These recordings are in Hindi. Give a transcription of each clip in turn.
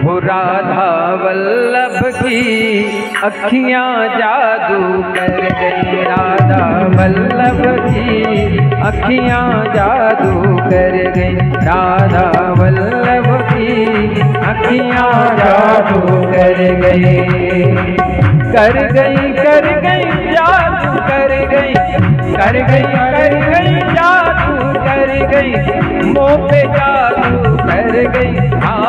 वो राधा वल्लभ की अखियां जादू कर गई, राधा वल्लभ की अखियां जादू कर गई, राधा वल्लभ की अखियां जादू कर गई, कर गई जादू कर गई, कर गई जादू कर गई, मोह पे जादू कर गई, हाँ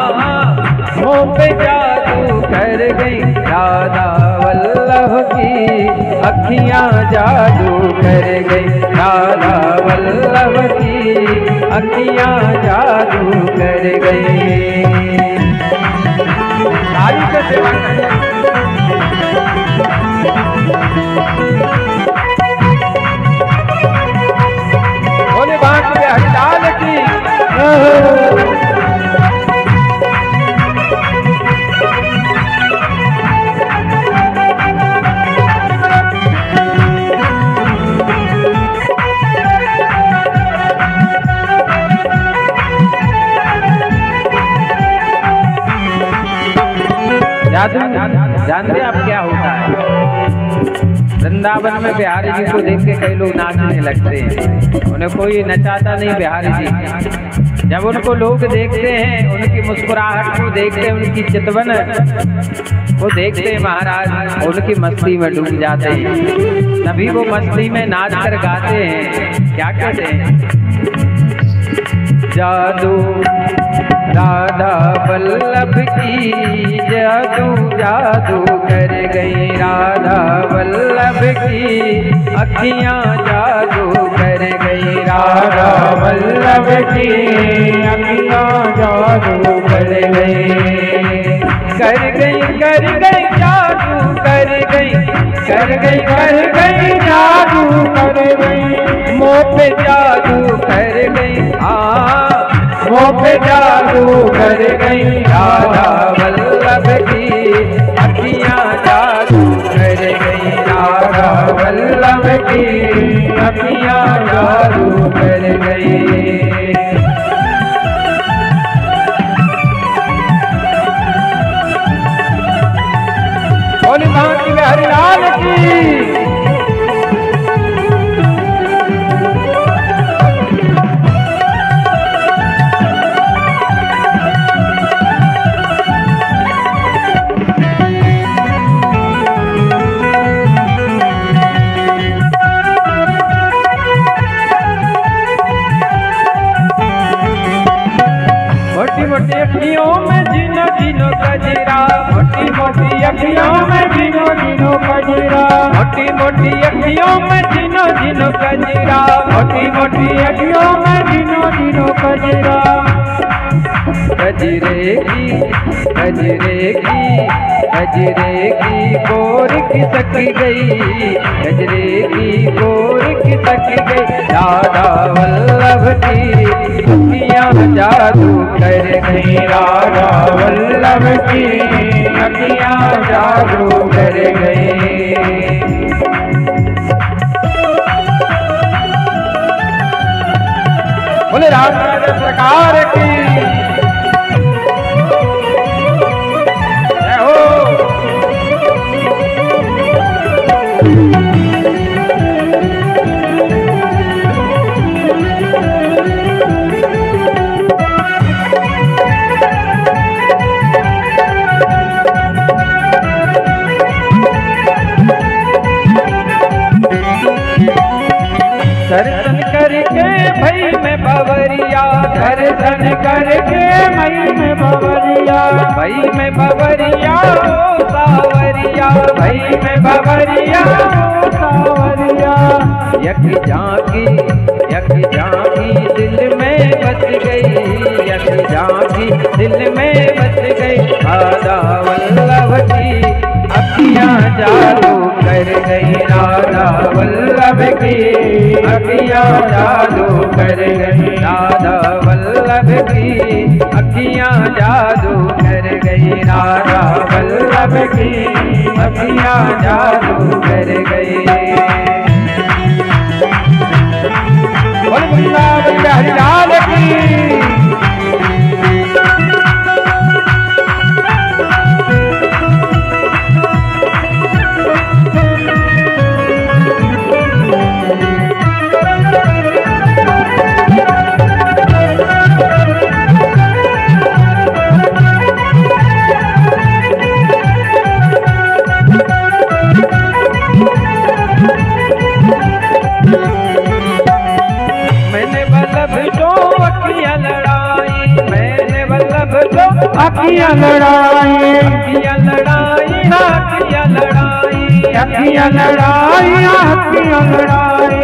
मोह पे जादू कर गई, राधा वल्लभ की अखियां जादू कर गई, राधा वल्लभ की अखियां जादू कर गई। सारी का सेवा बोले बात में हड़ताल की जानते आप क्या होता है? वृंदावन में बिहारी जी को देख के कई लोग नाचने लगते हैं, उन्हें कोई नचाता नहीं बिहारी जी। जब उनको लोग देखते हैं, उनकी मुस्कुराहट को देखते हैं, उनकी चितवन को देखते हैं महाराज, उनकी मस्ती में डूब जाते हैं। तभी वो मस्ती में नाच कर गाते हैं, क्या कहते हैं? जादू राधा वल्लभ की जादू जादू कर गई, राधा वल्लभ की अखियां जादू कर गई, राधा वल्लभ की अखियां जादू कर गई, कर गई जादू कर गई, कर गई जादू कर गई, मोह पे जादू कर गई, मोह पे जादू कर गई, राधा वल्लभ की अखियां जादू कर गई, राधा वल्लभ की अखियां जादू कर गई। बोली भांति में हरिलाल की। मोटी अखियों में जीनो जीनो कजरा, मोटी मोटी अखियों में जीनो जीनो कजरा, मोटी मोटी अखियों में जीनो जीनो कजरा, मोटी मोटी अखियों में जीनो जीनो कजरा, कजरे की कजरे की कजरे की गोर खिसक गई, कजरे की गोर खिसक गई, राधा वल्लभ की अखियां जादू कर गई, राधा वल्लभ की अखियां जादू कर गई। बोले राधा सरकार की जय हो। दर्शन करके भई में बवरिया, दर्शन करके मई में बवरिया, भई में बवरिया ओ सावरिया, भई में बवरिया ओ सावरिया, यक झांकी दिल में बस गई, यक झांकी दिल में बस गई, राधा वल्लभ की अखियां जादू कर गई, राधा वल्लभ की अखियां जादू कर गई, राधा वल्लभ की अखियां जादू कर गई, राधा वल्लभ की अखियां जादू कर गई। बोल वृंदावन हरिलाल की। अखियां लड़ाई, अखियां लड़ाई, अखियां लड़ाई, अखियां लड़ाई, अखियां लड़ाई।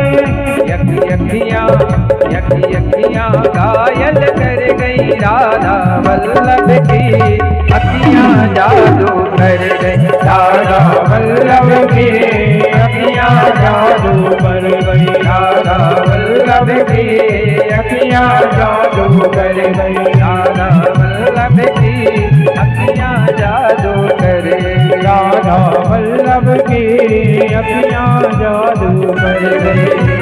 अखियां घायल कर गई राधा वल्लभ की, अखियां जादू कर गई राधा वल्लभ की, अखियां जादू कर गई राधा वल्लभ की, अखियां जादू कर गई राधा वल्लभ की, अखियां जादू कर राधा वल्लभ की, अखियां जादू कर गई।